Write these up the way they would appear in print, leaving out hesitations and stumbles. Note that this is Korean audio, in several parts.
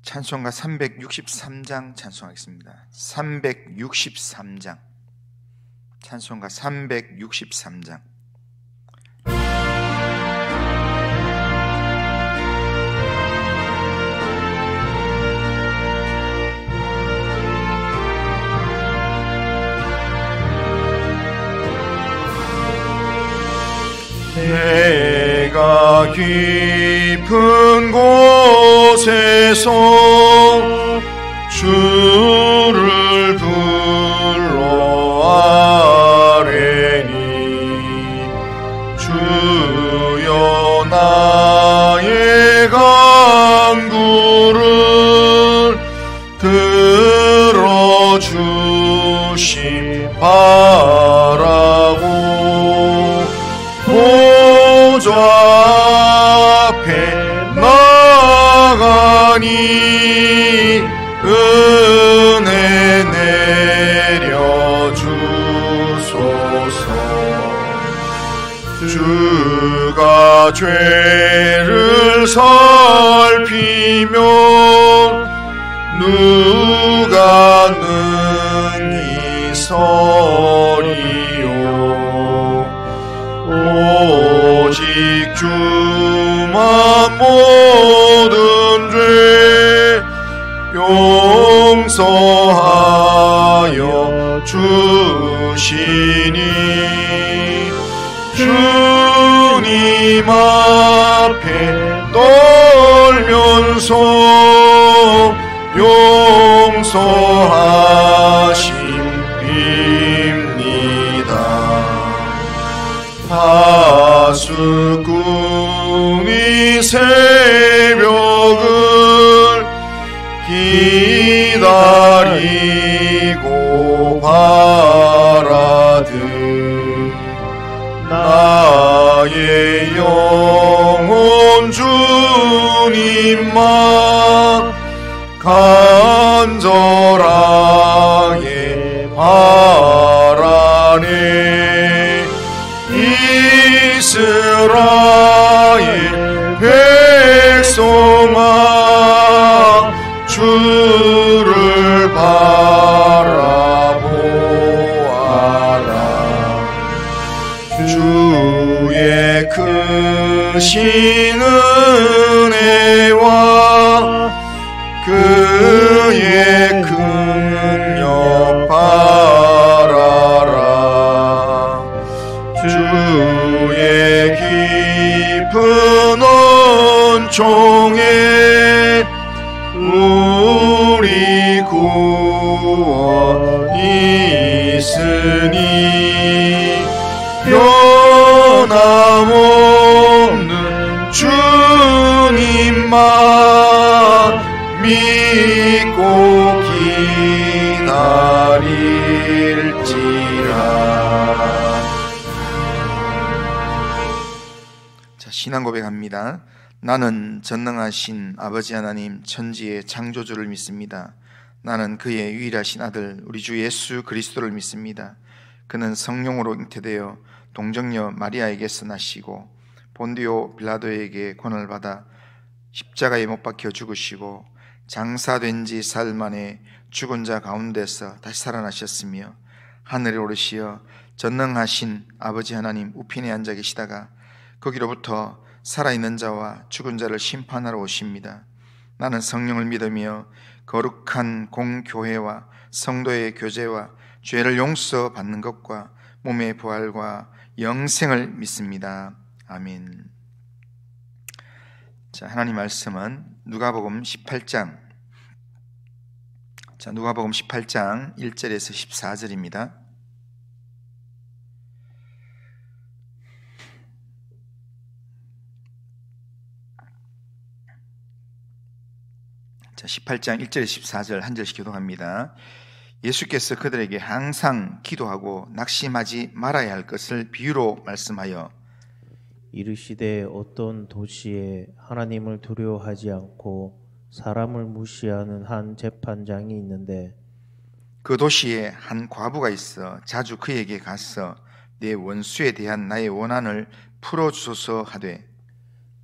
찬송가 363장 찬송하겠습니다. 363장 찬송가 363장. 내가 깊은 곳에서 주를 불러 아뢰니 주여 나의 간구를 들어주심 바라고 보좌 앞에 나가니 은혜 내려주소서. 주가 죄를 살피며 누가 능히 서리요. 오직 주만 모든 죄 용서하여 주시니 주님 앞에 떨면서 용서하심 빕니다. 하수꾼이 새벽을 기다리고 바라듯 나의 영혼 주님만 간절하게 바라네. 이스라엘 백성아 주를 바라보아라. 주의 크신 은혜와 그의 긍휼 바라라. 주의 깊은 은총에 우리 구원이 있으니 변함없는 주님만 믿고 기다릴지라. 자, 신앙 고백합니다. 나는 전능하신 아버지 하나님 천지의 창조주를 믿습니다. 나는 그의 유일하신 아들 우리 주 예수 그리스도를 믿습니다. 그는 성령으로 잉태되어 동정녀 마리아에게서 나시고 본디오 빌라도에게 권을 받아 십자가에 못 박혀 죽으시고 장사된 지 사흘 만에 죽은 자 가운데서 다시 살아나셨으며 하늘에 오르시어 전능하신 아버지 하나님 우편에 앉아 계시다가 거기로부터 살아있는 자와 죽은 자를 심판하러 오십니다. 나는 성령을 믿으며 거룩한 공교회와 성도의 교제와 죄를 용서받는 것과 몸의 부활과 영생을 믿습니다. 아멘. 자, 하나님 말씀은 누가복음 18장. 자, 누가복음 18장 1절에서 14절입니다. 자, 18장 1절에서 14절 한 절씩 교독합니다. 예수께서 그들에게 항상 기도하고 낙심하지 말아야 할 것을 비유로 말씀하여 이르시되 어떤 도시에 하나님을 두려워하지 않고 사람을 무시하는 한 재판장이 있는데 그 도시에 한 과부가 있어 자주 그에게 가서 내 원수에 대한 나의 원한을 풀어주소서 하되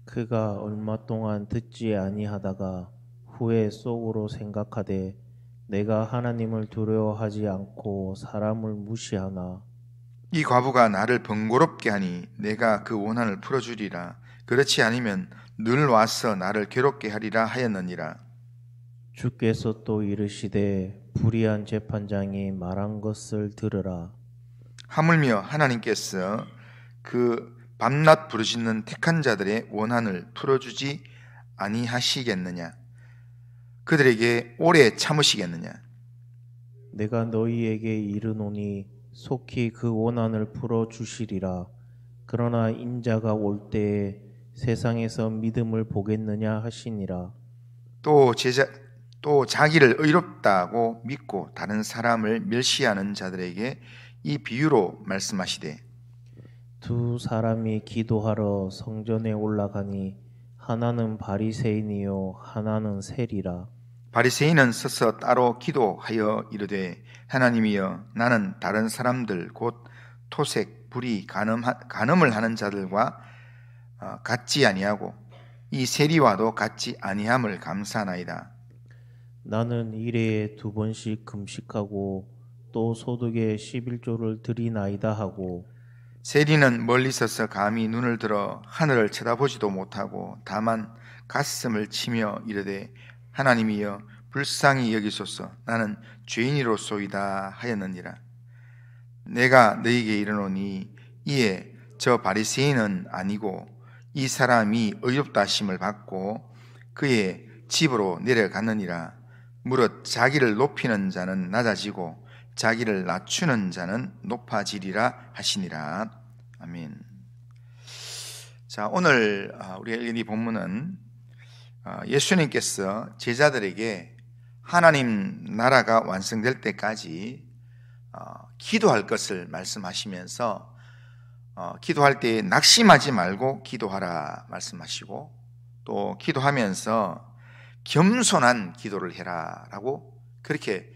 그가 얼마 동안 듣지 아니하다가 후에 속으로 생각하되 내가 하나님을 두려워하지 않고 사람을 무시하나. 이 과부가 나를 번거롭게 하니 내가 그 원한을 풀어주리라. 그렇지 않으면 늘 와서 나를 괴롭게 하리라 하였느니라. 주께서 또 이르시되 불의한 재판장이 말한 것을 들으라. 하물며 하나님께서 그 밤낮 부르짖는 택한 자들의 원한을 풀어주지 아니하시겠느냐? 그들에게 오래 참으시겠느냐? 내가 너희에게 이르노니 속히 그 원한을 풀어 주시리라. 그러나 인자가 올 때에 세상에서 믿음을 보겠느냐 하시니라. 또 자기를 의롭다고 믿고 다른 사람을 멸시하는 자들에게 이 비유로 말씀하시되 두 사람이 기도하러 성전에 올라가니 하나는 바리새인이요 하나는 세리라. 바리새인은 서서 따로 기도하여 이르되 하나님이여 나는 다른 사람들 곧 토색, 불의, 간음을 하는 자들과 같지 아니하고 이 세리와도 같지 아니함을 감사하나이다. 나는 일해에 2번씩 금식하고 또 소득의 11조를 드리나이다 하고 세리는 멀리 서서 감히 눈을 들어 하늘을 쳐다보지도 못하고 다만 가슴을 치며 이르되 하나님이여 불쌍히 여기소서 나는 죄인이로소이다 하였느니라. 내가 너희에게 이르노니 이에 저 바리새인은 아니고 이 사람이 의롭다 하심을 받고 그의 집으로 내려갔느니라. 무릇 자기를 높이는 자는 낮아지고 자기를 낮추는 자는 높아지리라 하시니라. 아멘. 자, 오늘 우리가 읽은 이 본문은 예수님께서 제자들에게 하나님 나라가 완성될 때까지 기도할 것을 말씀하시면서 기도할 때 낙심하지 말고 기도하라 말씀하시고 또 기도하면서 겸손한 기도를 해라라고 그렇게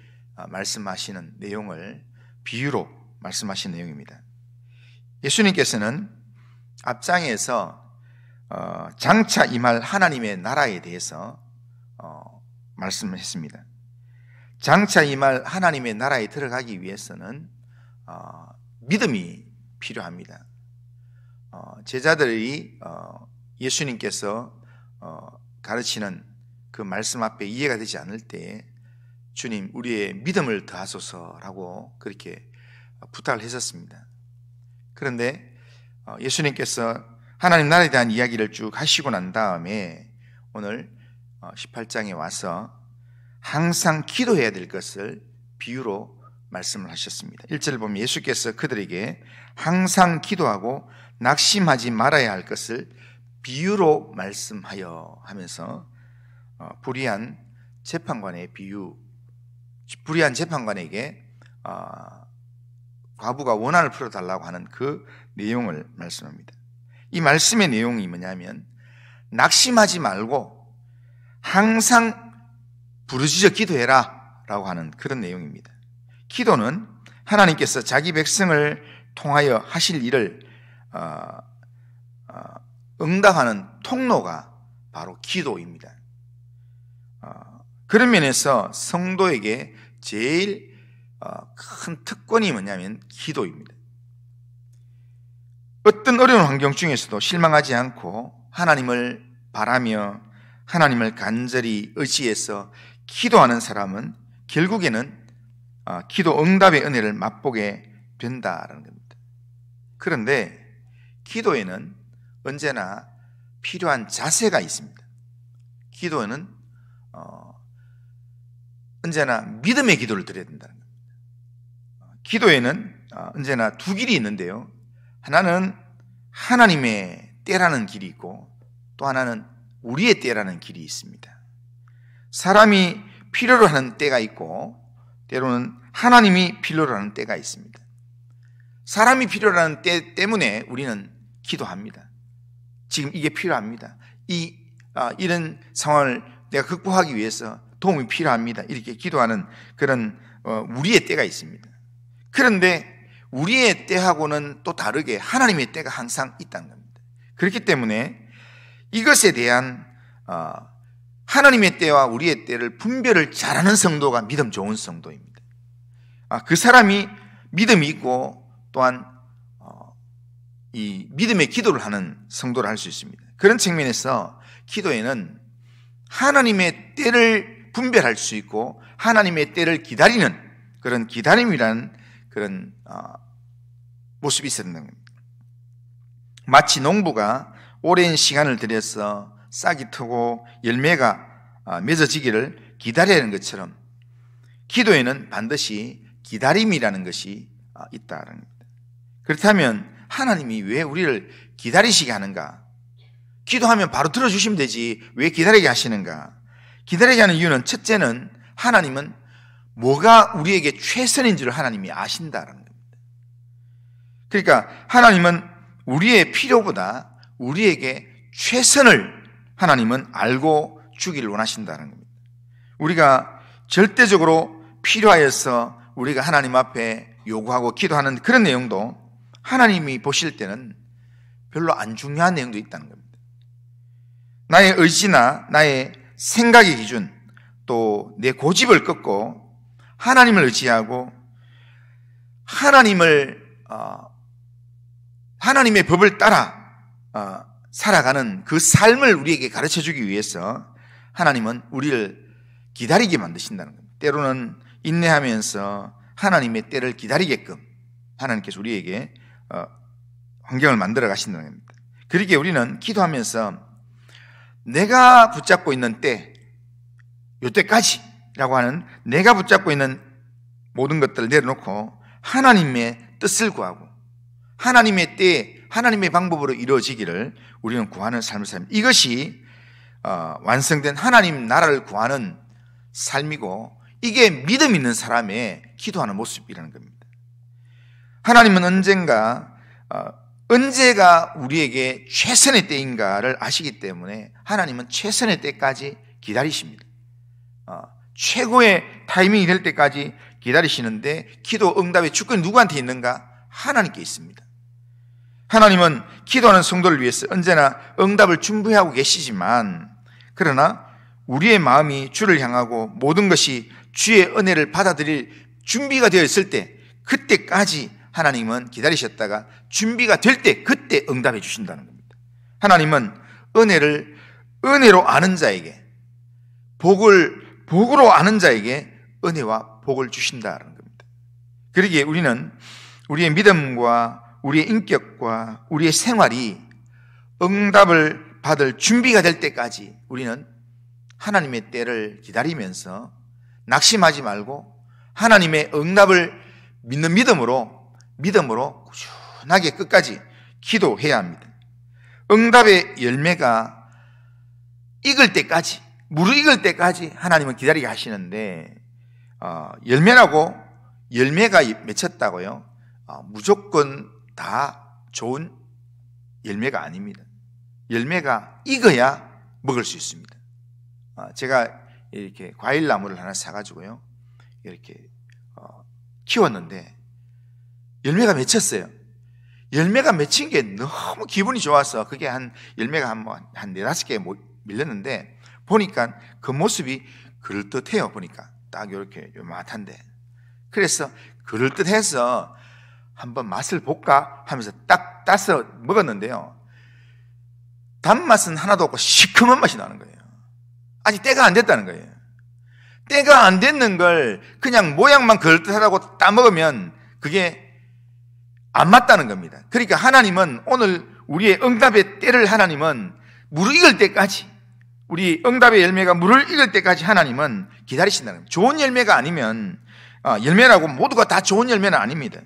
말씀하시는 내용을 비유로 말씀하신 내용입니다. 예수님께서는 앞장에서 장차 임할 하나님의 나라에 대해서 말씀을 했습니다. 장차 임할 하나님의 나라에 들어가기 위해서는 믿음이 필요합니다. 제자들이 예수님께서 가르치는 그 말씀 앞에 이해가 되지 않을 때 주님 우리의 믿음을 더하소서라고 그렇게 부탁을 했었습니다. 그런데 예수님께서 하나님 나라에 대한 이야기를 쭉 하시고 난 다음에 오늘 18장에 와서 항상 기도해야 될 것을 비유로 말씀을 하셨습니다. 1절을 보면 예수께서 그들에게 항상 기도하고 낙심하지 말아야 할 것을 비유로 말씀하여 하면서 불의한 재판관의 비유, 불의한 재판관에게 과부가 원한을 풀어달라고 하는 그 내용을 말씀합니다. 이 말씀의 내용이 뭐냐면 낙심하지 말고 항상 부르짖어 기도해라 라고 하는 그런 내용입니다. 기도는 하나님께서 자기 백성을 통하여 하실 일을 응답하는 통로가 바로 기도입니다. 그런 면에서 성도에게 제일 큰 특권이 뭐냐면 기도입니다. 어떤 어려운 환경 중에서도 실망하지 않고 하나님을 바라며 하나님을 간절히 의지해서 기도하는 사람은 결국에는 기도 응답의 은혜를 맛보게 된다라는 겁니다. 그런데 기도에는 언제나 필요한 자세가 있습니다. 기도에는 언제나 믿음의 기도를 드려야 된다는 겁니다. 기도에는 언제나 두 길이 있는데요. 하나는 하나님의 때라는 길이 있고 또 하나는 우리의 때라는 길이 있습니다. 사람이 필요로 하는 때가 있고 때로는 하나님이 필요로 하는 때가 있습니다. 사람이 필요로 하는 때 때문에 우리는 기도합니다. 지금 이게 필요합니다. 이런 상황을 내가 극복하기 위해서 도움이 필요합니다. 이렇게 기도하는 그런 우리의 때가 있습니다. 그런데 우리의 때하고는 또 다르게 하나님의 때가 항상 있다는 겁니다. 그렇기 때문에 이것에 대한 하나님의 때와 우리의 때를 분별을 잘하는 성도가 믿음 좋은 성도입니다. 그 사람이 믿음이 있고 또한 이 믿음의 기도를 하는 성도를 할 수 있습니다. 그런 측면에서 기도에는 하나님의 때를 분별할 수 있고 하나님의 때를 기다리는 그런 기다림이라는 그런 모습이 있었는 겁니다. 마치 농부가 오랜 시간을 들여서 싹이 트고 열매가 맺어지기를 기다려야 하는 것처럼 기도에는 반드시 기다림이라는 것이 있다는 겁니다. 그렇다면 하나님이 왜 우리를 기다리시게 하는가? 기도하면 바로 들어주시면 되지 왜 기다리게 하시는가? 기다리게 하는 이유는 첫째는 하나님은 뭐가 우리에게 최선인지를 하나님이 아신다는 겁니다. 그러니까 하나님은 우리의 필요보다 우리에게 최선을 하나님은 알고 주기를 원하신다는 겁니다. 우리가 절대적으로 필요하여서 우리가 하나님 앞에 요구하고 기도하는 그런 내용도 하나님이 보실 때는 별로 안 중요한 내용도 있다는 겁니다. 나의 의지나 나의 생각의 기준 또 내 고집을 꺾고 하나님을 의지하고 하나님의 법을 따라 살아가는 그 삶을 우리에게 가르쳐주기 위해서 하나님은 우리를 기다리게 만드신다는 겁니다. 때로는 인내하면서 하나님의 때를 기다리게끔 하나님께서 우리에게 환경을 만들어 가신다는 겁니다. 그러기에 우리는 기도하면서 내가 붙잡고 있는 때, 요때까지라고 하는 내가 붙잡고 있는 모든 것들을 내려놓고 하나님의 뜻을 구하고 하나님의 때에 하나님의 방법으로 이루어지기를 우리는 구하는 삶을 삽니다. 이것이 완성된 하나님 나라를 구하는 삶이고 이게 믿음 있는 사람의 기도하는 모습이라는 겁니다. 하나님은 언제가 우리에게 최선의 때인가를 아시기 때문에 하나님은 최선의 때까지 기다리십니다. 최고의 타이밍이 될 때까지 기다리시는데 기도 응답의 주권이 누구한테 있는가? 하나님께 있습니다. 하나님은 기도하는 성도를 위해서 언제나 응답을 준비하고 계시지만 그러나 우리의 마음이 주를 향하고 모든 것이 주의 은혜를 받아들일 준비가 되어 있을 때 그때까지 하나님은 기다리셨다가 준비가 될 때 그때 응답해 주신다는 겁니다. 하나님은 은혜로 아는 자에게 복으로 아는 자에게 은혜와 복을 주신다는 겁니다. 그러기에 우리는 우리의 믿음과 우리의 인격과 우리의 생활이 응답을 받을 준비가 될 때까지 우리는 하나님의 때를 기다리면서 낙심하지 말고 하나님의 응답을 믿는 믿음으로 꾸준하게 끝까지 기도해야 합니다. 응답의 열매가 익을 때까지, 무르익을 때까지 하나님은 기다리게 하시는데 열매가 맺혔다고요? 무조건 다 좋은 열매가 아닙니다. 열매가 익어야 먹을 수 있습니다. 제가 이렇게 과일나무를 하나 사가지고요, 이렇게 키웠는데 열매가 맺혔어요. 열매가 맺힌 게 너무 기분이 좋아서 그게 열매가 한 4-5개 밀렸는데 보니까 그 모습이 그럴듯해요. 보니까 딱 이렇게 요만한데 그래서 그럴듯해서 한번 맛을 볼까 하면서 딱 따서 먹었는데요, 단맛은 하나도 없고 시큼한 맛이 나는 거예요. 아직 때가 안 됐다는 거예요. 때가 안 됐는 걸 그냥 모양만 그럴듯하다고 따먹으면 그게 안 맞다는 겁니다. 그러니까 하나님은 오늘 우리의 응답의 때를 하나님은 무르익을 때까지, 우리 응답의 열매가 무르익을 때까지 하나님은 기다리신다는 겁니다. 좋은 열매가 아니면 열매라고 모두가 다 좋은 열매는 아닙니다.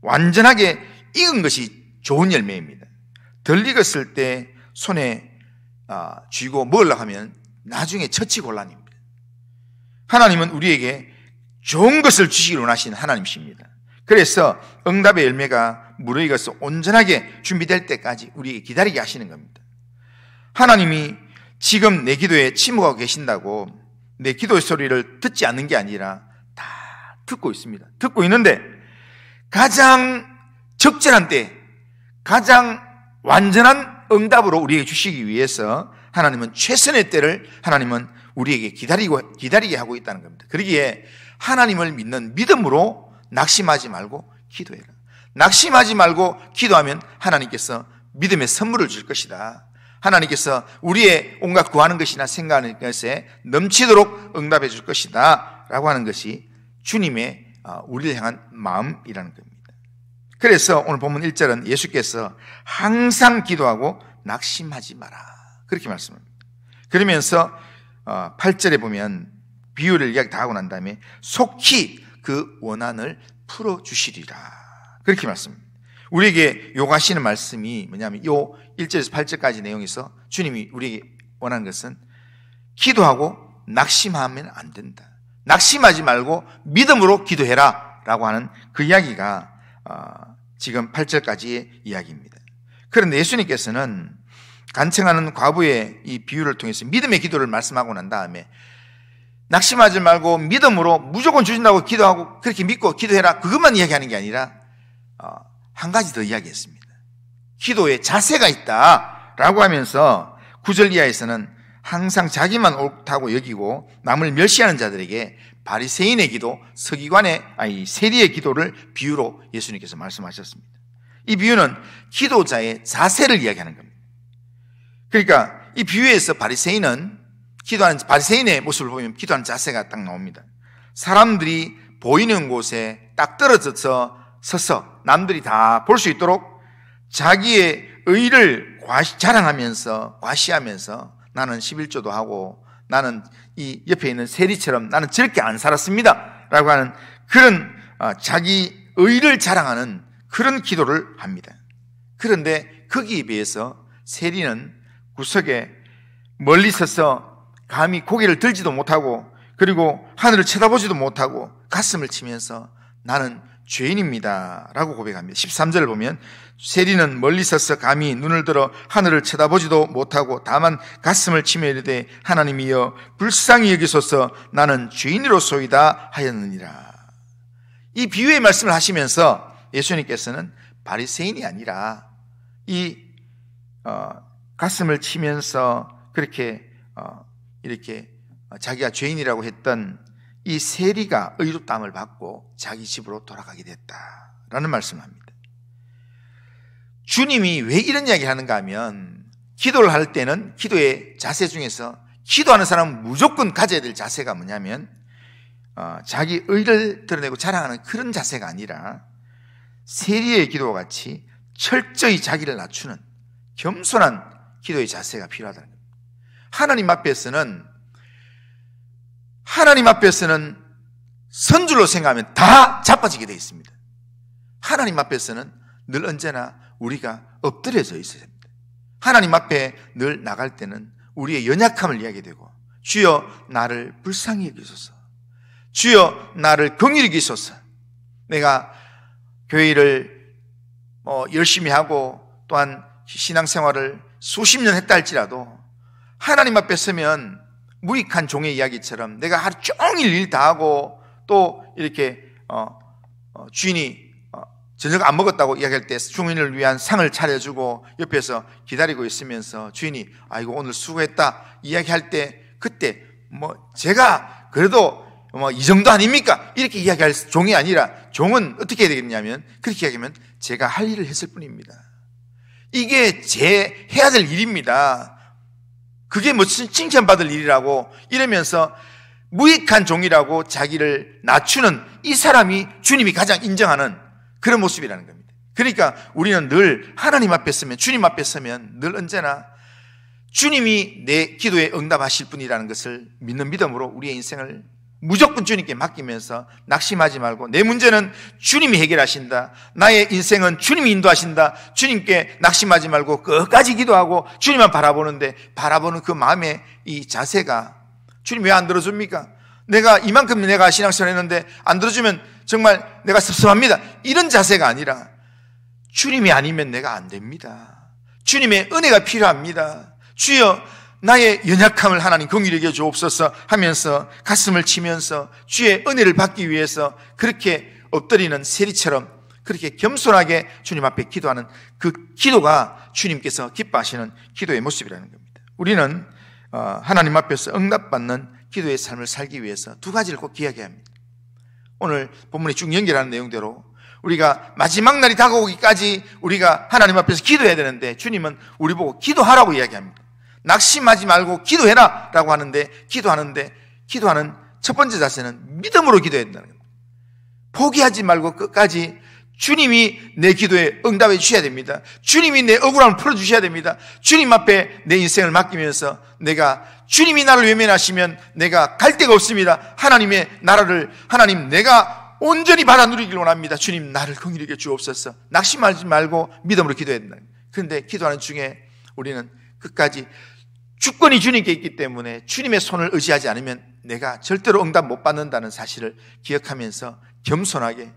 완전하게 익은 것이 좋은 열매입니다. 덜 익었을 때 손에 쥐고 먹으려고 하면 나중에 처치곤란입니다. 하나님은 우리에게 좋은 것을 주시기를 원하시는 하나님이십니다. 그래서 응답의 열매가 무르익어서 온전하게 준비될 때까지 우리에게 기다리게 하시는 겁니다. 하나님이 지금 내 기도에 침묵하고 계신다고 내 기도의 소리를 듣지 않는 게 아니라 다 듣고 있습니다. 듣고 있는데 가장 적절한 때, 가장 완전한 응답으로 우리에게 주시기 위해서 하나님은 최선의 때를 하나님은 우리에게 기다리게 하고 있다는 겁니다. 그러기에 하나님을 믿는 믿음으로 낙심하지 말고 기도해라. 낙심하지 말고 기도하면 하나님께서 믿음의 선물을 줄 것이다. 하나님께서 우리의 온갖 구하는 것이나 생각하는 것에 넘치도록 응답해 줄 것이다 라고 하는 것이 주님의 우리를 향한 마음이라는 겁니다. 그래서 오늘 본문 1절은 예수께서 항상 기도하고 낙심하지 마라 그렇게 말씀합니다. 그러면서 8절에 보면 비유를 이야기 다 하고 난 다음에 속히 그 원한을 풀어주시리라 그렇게 말씀합니다. 우리에게 요구하시는 말씀이 뭐냐면 요 1절에서 8절까지 내용에서 주님이 우리에게 원하는 것은 기도하고 낙심하면 안 된다. 낙심하지 말고 믿음으로 기도해라 라고 하는 그 이야기가 지금 8절까지의 이야기입니다. 그런데 예수님께서는 간청하는 과부의 이 비유를 통해서 믿음의 기도를 말씀하고 난 다음에 낙심하지 말고 믿음으로 무조건 주신다고 기도하고 그렇게 믿고 기도해라 그것만 이야기하는 게 아니라 한 가지 더 이야기했습니다. 기도에 자세가 있다라고 하면서 9절 이하에서는 항상 자기만 옳다고 여기고 남을 멸시하는 자들에게 바리새인의 기도, 세리의 기도를 비유로 예수님께서 말씀하셨습니다. 이 비유는 기도자의 자세를 이야기하는 겁니다. 그러니까 이 비유에서 기도하는 바리새인의 모습을 보면 기도하는 자세가 딱 나옵니다. 사람들이 보이는 곳에 딱 떨어져서 서서 남들이 다 볼 수 있도록 자기의 의를 자랑하면서 과시하면서 나는 11조도 하고 나는 이 옆에 있는 세리처럼 나는 저렇게 안 살았습니다 라고 하는 그런 자기 의를 자랑하는 그런 기도를 합니다. 그런데 거기에 비해서 세리는 구석에 멀리 서서 감히 고개를 들지도 못하고 그리고 하늘을 쳐다보지도 못하고 가슴을 치면서 나는 죄인입니다 라고 고백합니다. 13절을 보면 세리는 멀리 서서 감히 눈을 들어 하늘을 쳐다보지도 못하고 다만 가슴을 치며 이르되 하나님이여 불쌍히 여기소서 나는 죄인으로소이다 하였느니라. 이 비유의 말씀을 하시면서 예수님께서는 바리새인이 아니라 이 가슴을 치면서 그렇게 이렇게 자기가 죄인이라고 했던 이 세리가 의롭다함을 받고 자기 집으로 돌아가게 됐다라는 말씀을 합니다. 주님이 왜 이런 이야기를 하는가 하면 기도를 할 때는 기도의 자세 중에서 기도하는 사람은 무조건 가져야 될 자세가 뭐냐면 자기 의를 드러내고 자랑하는 그런 자세가 아니라 세리의 기도와 같이 철저히 자기를 낮추는 겸손한 기도의 자세가 필요하다는 겁니다. 하나님 앞에서는 선줄로 생각하면 다 자빠지게 되어 있습니다. 하나님 앞에서는 늘 언제나 우리가 엎드려져 있어야 됩니다. 하나님 앞에 늘 나갈 때는 우리의 연약함을 이야기하게 되고 주여 나를 불쌍히 여기소서, 주여 나를 긍휼히 여기소서. 내가 교회를 열심히 하고 또한 신앙생활을 수십 년 했다 할지라도 하나님 앞에 서면 무익한 종의 이야기처럼 내가 하루 종일 일 다 하고 또 이렇게 주인이 저녁 안 먹었다고 이야기할 때 주인을 위한 상을 차려주고 옆에서 기다리고 있으면서 주인이 아이고 오늘 수고했다 이야기할 때 그때 제가 그래도 이 정도 아닙니까? 이렇게 이야기할 종이 아니라 종은 어떻게 해야 되겠냐면 그렇게 이야기하면 제가 할 일을 했을 뿐입니다. 이게 제 해야 될 일입니다. 그게 칭찬받을 일이라고 이러면서 무익한 종이라고 자기를 낮추는 이 사람이 주님이 가장 인정하는 그런 모습이라는 겁니다. 그러니까 우리는 늘 하나님 앞에 서면, 주님 앞에 서면 늘 언제나 주님이 내 기도에 응답하실 분이라는 것을 믿는 믿음으로 우리의 인생을 무조건 주님께 맡기면서 낙심하지 말고 내 문제는 주님이 해결하신다, 나의 인생은 주님이 인도하신다, 주님께 낙심하지 말고 끝까지 기도하고 주님만 바라보는데 바라보는 그 마음의 이 자세가 주님 왜 안 들어줍니까? 이만큼 내가 신앙생활 했는데 안 들어주면 정말 내가 섭섭합니다, 이런 자세가 아니라 주님이 아니면 내가 안 됩니다. 주님의 은혜가 필요합니다. 주여 나의 연약함을 하나님 긍휼히 여겨 주옵소서 하면서 가슴을 치면서 주의 은혜를 받기 위해서 그렇게 엎드리는 세리처럼 그렇게 겸손하게 주님 앞에 기도하는 그 기도가 주님께서 기뻐하시는 기도의 모습이라는 겁니다. 우리는 하나님 앞에서 응답받는 기도의 삶을 살기 위해서 두 가지를 꼭 기억해야 합니다. 오늘 본문에 쭉 연결하는 내용대로 우리가 마지막 날이 다가오기까지 우리가 하나님 앞에서 기도해야 되는데, 주님은 우리 보고 기도하라고 이야기합니다. 낙심하지 말고 기도해라 라고 하는데, 기도하는 첫 번째 자세는 믿음으로 기도해야 된다는 겁니다. 포기하지 말고 끝까지 주님이 내 기도에 응답해 주셔야 됩니다. 주님이 내 억울함을 풀어주셔야 됩니다. 주님 앞에 내 인생을 맡기면서 주님이 나를 외면하시면 내가 갈 데가 없습니다. 하나님의 나라를 내가 온전히 받아 누리길 원합니다. 주님, 나를 긍휼히 여겨 주옵소서. 낙심하지 말고 믿음으로 기도해야 된다. 그런데 기도하는 중에 우리는 끝까지 주권이 주님께 있기 때문에 주님의 손을 의지하지 않으면 내가 절대로 응답 못 받는다는 사실을 기억하면서 겸손하게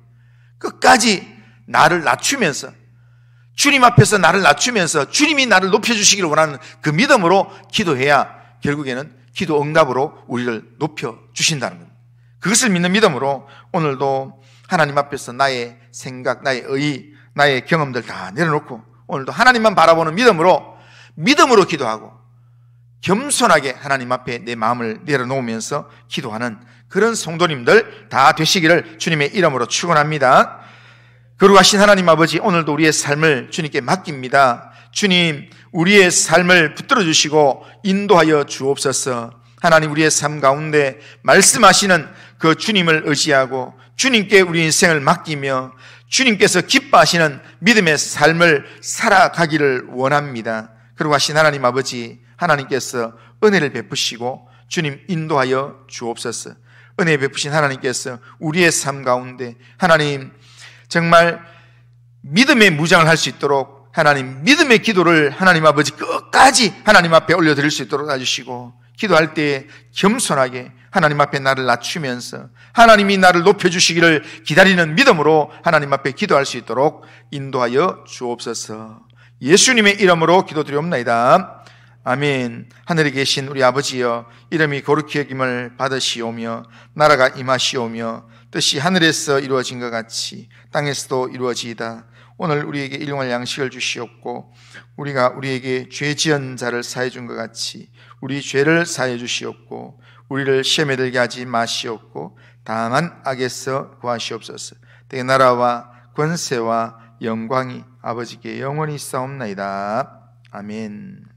끝까지 나를 낮추면서, 주님 앞에서 나를 낮추면서 주님이 나를 높여주시기를 원하는 그 믿음으로 기도해야 결국에는 기도 응답으로 우리를 높여주신다는 겁니다. 그것을 믿는 믿음으로 오늘도 하나님 앞에서 나의 생각, 나의 의, 나의 경험들 다 내려놓고 오늘도 하나님만 바라보는 믿음으로 기도하고 겸손하게 하나님 앞에 내 마음을 내려놓으면서 기도하는 그런 성도님들 다 되시기를 주님의 이름으로 축원합니다. 거룩하신 하나님 아버지, 오늘도 우리의 삶을 주님께 맡깁니다. 주님, 우리의 삶을 붙들어 주시고 인도하여 주옵소서. 하나님, 우리의 삶 가운데 말씀하시는 그 주님을 의지하고 주님께 우리 인생을 맡기며 주님께서 기뻐하시는 믿음의 삶을 살아가기를 원합니다. 거룩하신 하나님 아버지, 하나님께서 은혜를 베푸시고 주님 인도하여 주옵소서. 은혜 베푸신 하나님께서 우리의 삶 가운데 하나님 정말 믿음의 무장을 할 수 있도록 하나님 믿음의 기도를 하나님 아버지 끝까지 하나님 앞에 올려드릴 수 있도록 해주시고, 기도할 때에 겸손하게 하나님 앞에 나를 낮추면서 하나님이 나를 높여주시기를 기다리는 믿음으로 하나님 앞에 기도할 수 있도록 인도하여 주옵소서. 예수님의 이름으로 기도드리옵나이다. 아멘. 하늘에 계신 우리 아버지여, 이름이 거룩히 여김을 받으시오며 나라가 임하시오며 뜻이 하늘에서 이루어진 것 같이 땅에서도 이루어지이다. 오늘 우리에게 일용할 양식을 주시옵고 우리가 우리에게 죄 지은 자를 사해 준 것 같이 우리 죄를 사해 주시옵고 우리를 시험에 들게 하지 마시옵고 다만 악에서 구하시옵소서. 대개 나라와 권세와 영광이 아버지께 영원히 있사옵나이다. 아멘.